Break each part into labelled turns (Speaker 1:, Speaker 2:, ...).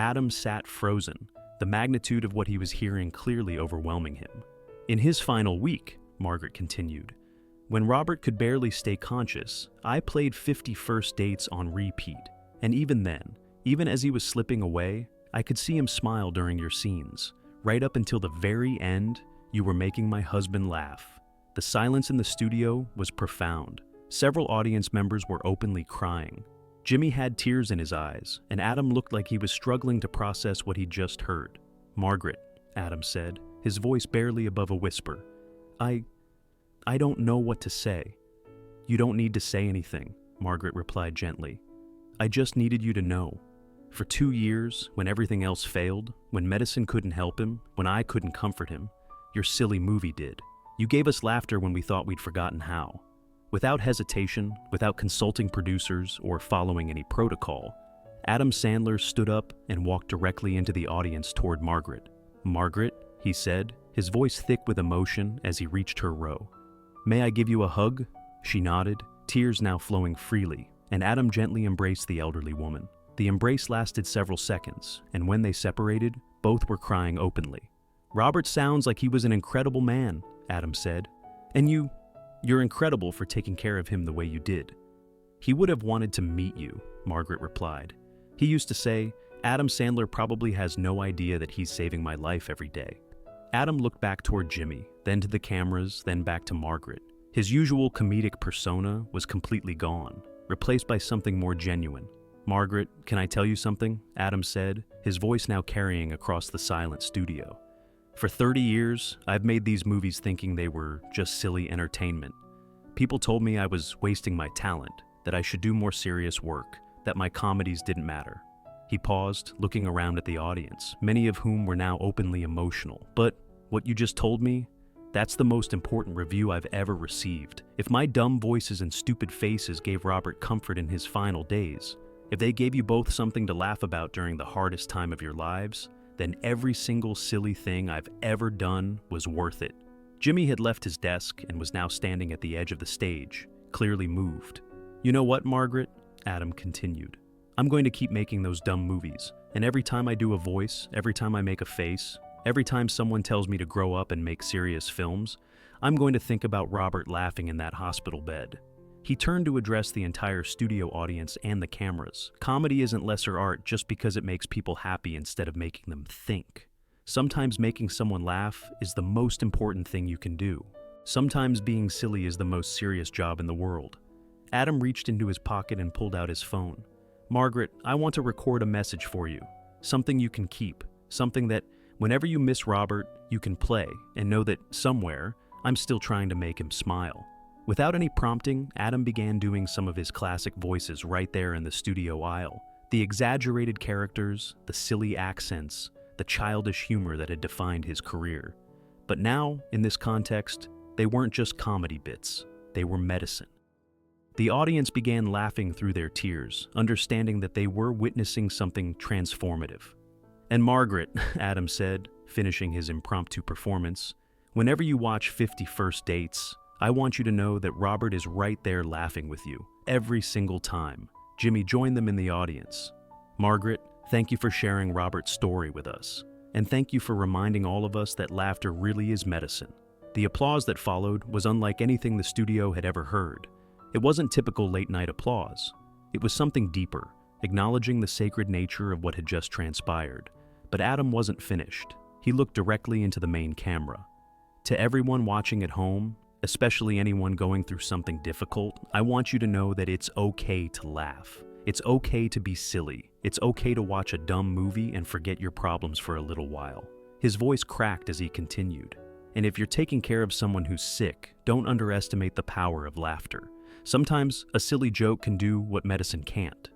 Speaker 1: Adam sat frozen, the magnitude of what he was hearing clearly overwhelming him. In his final week, Margaret continued, when Robert could barely stay conscious, I played 50 First Dates on repeat. And even then, even as he was slipping away, I could see him smile during your scenes. Right up until the very end, you were making my husband laugh. The silence in the studio was profound. Several audience members were openly crying. Jimmy had tears in his eyes, and Adam looked like he was struggling to process what he'd just heard. Margaret, Adam said, his voice barely above a whisper. I don't know what to say. You don't need to say anything, Margaret replied gently. I just needed you to know. For 2 years, when everything else failed, when medicine couldn't help him, when I couldn't comfort him, your silly movie did. You gave us laughter when we thought we'd forgotten how. Without hesitation, without consulting producers or following any protocol, Adam Sandler stood up and walked directly into the audience toward Margaret. Margaret, he said, his voice thick with emotion as he reached her row. May I give you a hug? She nodded, tears now flowing freely, and Adam gently embraced the elderly woman. The embrace lasted several seconds, and when they separated, both were crying openly. Robert sounds like he was an incredible man, Adam said. And you're incredible for taking care of him the way you did. He would have wanted to meet you, Margaret replied. He used to say, Adam Sandler probably has no idea that he's saving my life every day. Adam looked back toward Jimmy, then to the cameras, then back to Margaret. His usual comedic persona was completely gone, replaced by something more genuine. Margaret, can I tell you something? Adam said, his voice now carrying across the silent studio. For 30 years, I've made these movies thinking they were just silly entertainment. People told me I was wasting my talent, that I should do more serious work, that my comedies didn't matter. He paused, looking around at the audience, many of whom were now openly emotional. But what you just told me, that's the most important review I've ever received. If my dumb voices and stupid faces gave Robert comfort in his final days, if they gave you both something to laugh about during the hardest time of your lives, then every single silly thing I've ever done was worth it. Jimmy had left his desk and was now standing at the edge of the stage, clearly moved. You know what, Margaret? Adam continued. I'm going to keep making those dumb movies, and every time I do a voice, every time I make a face, every time someone tells me to grow up and make serious films, I'm going to think about Robert laughing in that hospital bed. He turned to address the entire studio audience and the cameras. Comedy isn't lesser art just because it makes people happy instead of making them think. Sometimes making someone laugh is the most important thing you can do. Sometimes being silly is the most serious job in the world. Adam reached into his pocket and pulled out his phone. Margaret, I want to record a message for you. Something you can keep. Something that, whenever you miss Robert, you can play and know that somewhere, I'm still trying to make him smile. Without any prompting, Adam began doing some of his classic voices right there in the studio aisle. The exaggerated characters, the silly accents, the childish humor that had defined his career. But now, in this context, they weren't just comedy bits. They were medicine. The audience began laughing through their tears, understanding that they were witnessing something transformative. And Margaret, Adam said, finishing his impromptu performance, whenever you watch 50 First Dates, I want you to know that Robert is right there laughing with you, every single time. Jimmy joined them in the audience. Margaret, thank you for sharing Robert's story with us. And thank you for reminding all of us that laughter really is medicine. The applause that followed was unlike anything the studio had ever heard. It wasn't typical late-night applause. It was something deeper, acknowledging the sacred nature of what had just transpired. But Adam wasn't finished. He looked directly into the main camera. To everyone watching at home, especially anyone going through something difficult, I want you to know that it's okay to laugh. It's okay to be silly. It's okay to watch a dumb movie and forget your problems for a little while. His voice cracked as he continued. And if you're taking care of someone who's sick, don't underestimate the power of laughter. Sometimes a silly joke can do what medicine can't.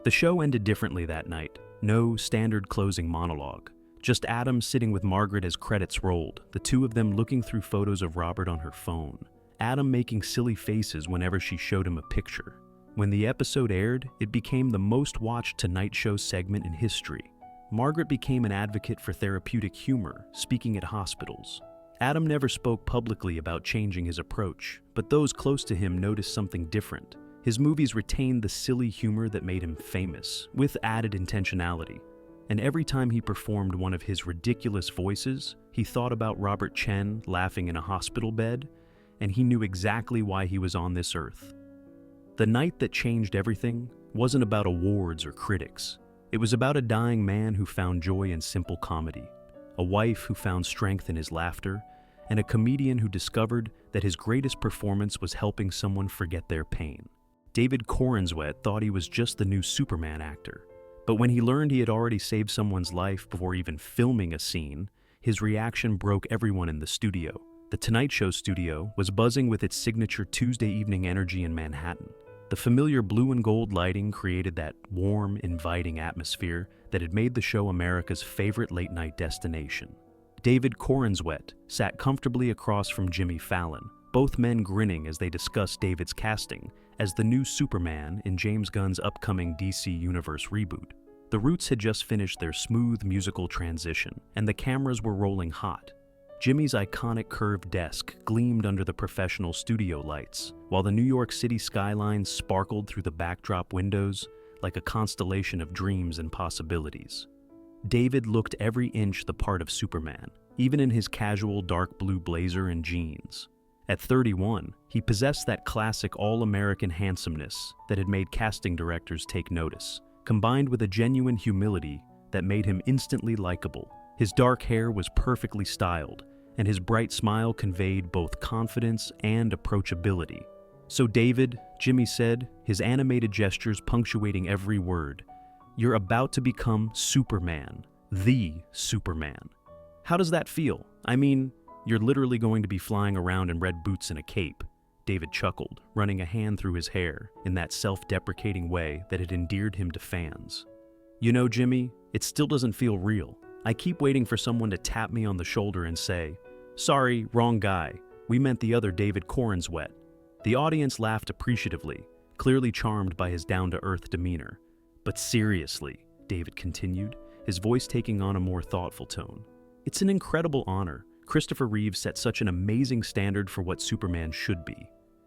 Speaker 1: The show ended differently that night. No standard closing monologue. Just Adam sitting with Margaret as credits rolled, the two of them looking through photos of Robert on her phone. Adam making silly faces whenever she showed him a picture. When the episode aired, it became the most watched Tonight Show segment in history. Margaret became an advocate for therapeutic humor, speaking at hospitals. Adam never spoke publicly about changing his approach, but those close to him noticed something different. His movies retained the silly humor that made him famous, with added intentionality. and every time he performed one of his ridiculous voices, he thought about Robert Chen laughing in a hospital bed, and he knew exactly why he was on this earth. The night that changed everything wasn't about awards or critics. It was about a dying man who found joy in simple comedy, a wife who found strength in his laughter, and a comedian who discovered that his greatest performance was helping someone forget their pain. David Corenswet thought he was just the new Superman actor, but when he learned he had already saved someone's life before even filming a scene, his reaction broke everyone in the studio. The Tonight Show studio was buzzing with its signature Tuesday evening energy in Manhattan. The familiar blue and gold lighting created that warm, inviting atmosphere that had made the show America's favorite late-night destination. David Corenswet sat comfortably across from Jimmy Fallon, both men grinning as they discussed David's casting as the new Superman in James Gunn's upcoming DC Universe reboot. The Roots had just finished their smooth musical transition, and the cameras were rolling hot. Jimmy's iconic curved desk gleamed under the professional studio lights, while the New York City skyline sparkled through the backdrop windows like a constellation of dreams and possibilities. David looked every inch the part of Superman, even in his casual dark blue blazer and jeans. At 31, he possessed that classic all-American handsomeness that had made casting directors take notice, combined with a genuine humility that made him instantly likable. His dark hair was perfectly styled, and his bright smile conveyed both confidence and approachability. "So David," Jimmy said, his animated gestures punctuating every word, "you're about to become Superman, the Superman. How does that feel? I mean, you're literally going to be flying around in red boots and a cape." David chuckled, running a hand through his hair in that self-deprecating way that had endeared him to fans. "You know, Jimmy, it still doesn't feel real. I keep waiting for someone to tap me on the shoulder and say, 'Sorry, wrong guy. We meant the other David Corenswet.'" The audience laughed appreciatively, clearly charmed by his down-to-earth demeanor. "But seriously," David continued, his voice taking on a more thoughtful tone, "it's an incredible honor. Christopher Reeve set such an amazing standard for what Superman should be.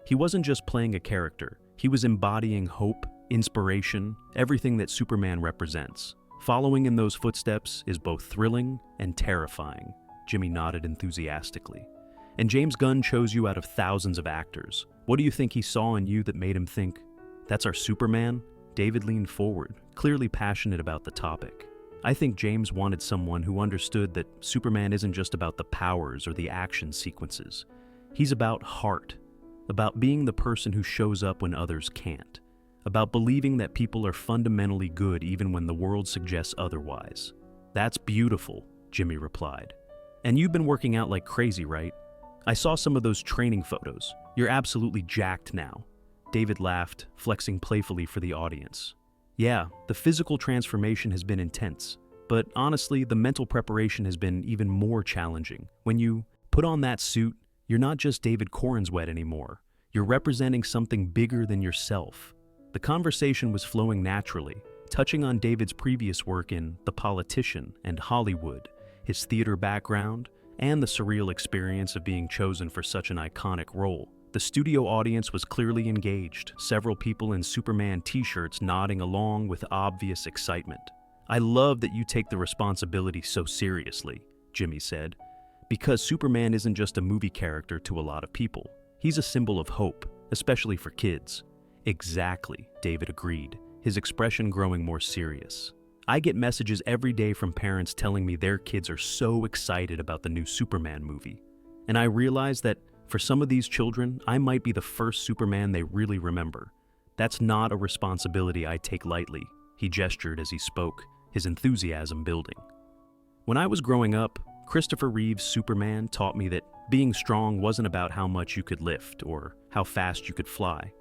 Speaker 1: He wasn't just playing a character, he was embodying hope, inspiration, everything that Superman represents. Following in those footsteps is both thrilling and terrifying." Jimmy nodded enthusiastically. "And James Gunn chose you out of thousands of actors. What do you think he saw in you that made him think, 'That's our Superman'?" David leaned forward, clearly passionate about the topic. "I think James wanted someone who understood that Superman isn't just about the powers or the action sequences. He's about heart, about being the person who shows up when others can't, about believing that people are fundamentally good even when the world suggests otherwise." "That's beautiful," Jimmy replied. "And you've been working out like crazy, right? I saw some of those training photos. You're absolutely jacked now." David laughed, flexing playfully for the audience. "Yeah, the physical transformation has been intense, but honestly, the mental preparation has been even more challenging. When you put on that suit, you're not just David Corenswet anymore. You're representing something bigger than yourself." The conversation was flowing naturally, touching on David's previous work in The Politician and Hollywood, his theater background, and the surreal experience of being chosen for such an iconic role. The studio audience was clearly engaged, several people in Superman t-shirts nodding along with obvious excitement. "I love that you take the responsibility so seriously," Jimmy said, "because Superman isn't just a movie character to a lot of people. He's a symbol of hope, especially for kids." "Exactly," David agreed, his expression growing more serious. "I get messages every day from parents telling me their kids are so excited about the new Superman movie. And I realize that for some of these children, I might be the first Superman they really remember. That's not a responsibility I take lightly," he gestured as he spoke, his enthusiasm building. "When I was growing up, Christopher Reeve's Superman taught me that being strong wasn't about how much you could lift or how fast you could fly.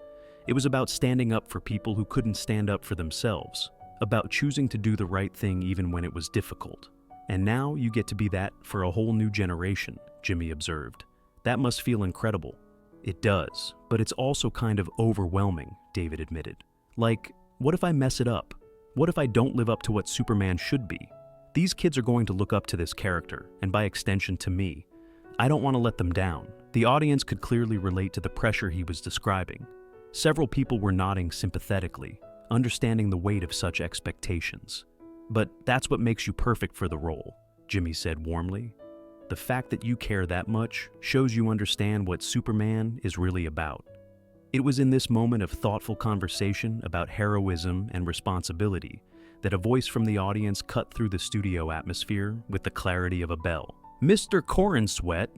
Speaker 1: It was about standing up for people who couldn't stand up for themselves, about choosing to do the right thing even when it was difficult. And now you get to be that for a whole new generation," Jimmy observed. "That must feel incredible." "It does, but it's also kind of overwhelming," David admitted. "Like, what if I mess it up? What if I don't live up to what Superman should be? These kids are going to look up to this character, and by extension to me. I don't want to let them down." The audience could clearly relate to the pressure he was describing. Several people were nodding sympathetically, understanding the weight of such expectations. But that's what makes you perfect for the role, Jimmy said warmly. The fact that you care that much shows you understand what Superman is really about. It was in this moment of thoughtful conversation about heroism and responsibility that a voice from the audience cut through the studio atmosphere with the clarity of a bell. "Mr. Corenswet!"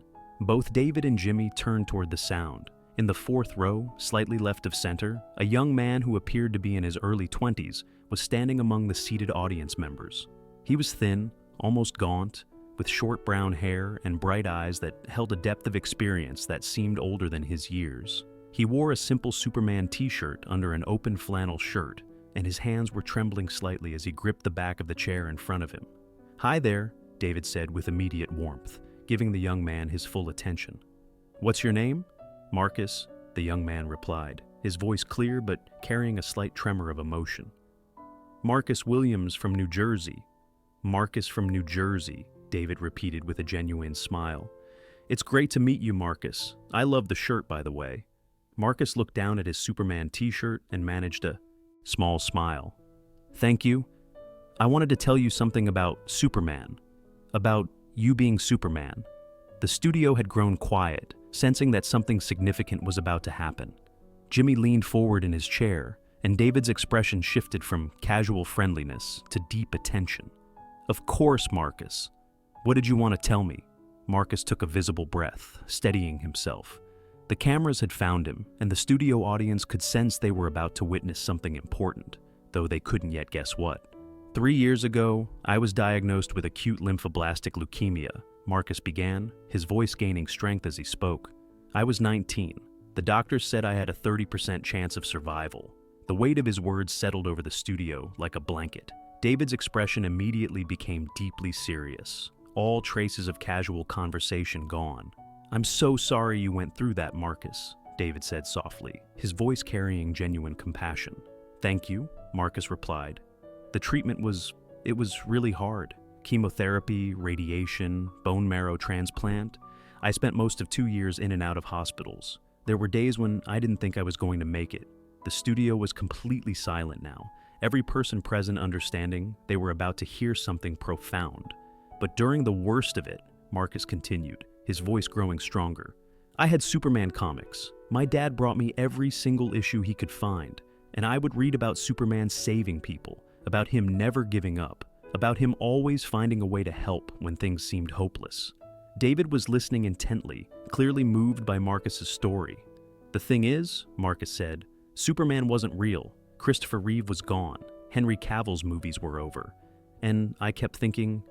Speaker 1: Both David and Jimmy turned toward the sound. In the fourth row, slightly left of center, a young man who appeared to be in his early 20s was standing among the seated audience members. He was thin, almost gaunt, with short brown hair and bright eyes that held a depth of experience that seemed older than his years. He wore a simple Superman t-shirt under an open flannel shirt, and his hands were trembling slightly as he gripped the back of the chair in front of him. "Hi there," David said with immediate warmth, giving the young man his full attention. "What's your name?" "Marcus," the young man replied, his voice clear but carrying a slight tremor of emotion. "Marcus Williams from New Jersey." "Marcus from New Jersey," David repeated with a genuine smile. "It's great to meet you, Marcus. I love the shirt, by the way." Marcus looked down at his Superman t-shirt and managed a small smile. "Thank you. I wanted to tell you something about Superman. About you being Superman." The studio had grown quiet, sensing that something significant was about to happen. Jimmy leaned forward in his chair, and David's expression shifted from casual friendliness to deep attention. "Of course, Marcus. What did you want to tell me?" Marcus took a visible breath, steadying himself. The cameras had found him, and the studio audience could sense they were about to witness something important, though they couldn't yet guess what. 3 years ago, I was diagnosed with acute lymphoblastic leukemia," Marcus began, his voice gaining strength as he spoke. "I was 19. The doctors said I had a 30% chance of survival." The weight of his words settled over the studio like a blanket. David's expression immediately became deeply serious, all traces of casual conversation gone. "I'm so sorry you went through that, Marcus," David said softly, his voice carrying genuine compassion. "Thank you," Marcus replied. "The treatment was really hard. Chemotherapy, radiation, bone marrow transplant. I spent most of 2 years in and out of hospitals. There were days when I didn't think I was going to make it." The studio was completely silent now, every person present understanding they were about to hear something profound. But during the worst of it, Marcus continued, his voice growing stronger. "I had Superman comics. My dad brought me every single issue he could find, and I would read about Superman saving people, about him never giving up, about him always finding a way to help when things seemed hopeless." David was listening intently, clearly moved by Marcus's story. "The thing is," Marcus said, "Superman wasn't real. Christopher Reeve was gone. Henry Cavill's movies were over. And I kept thinking,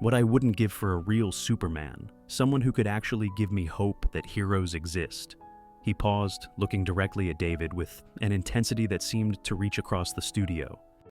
Speaker 1: what I wouldn't give for a real Superman, someone who could actually give me hope that heroes exist." He paused, looking directly at David with an intensity that seemed to reach across the studio.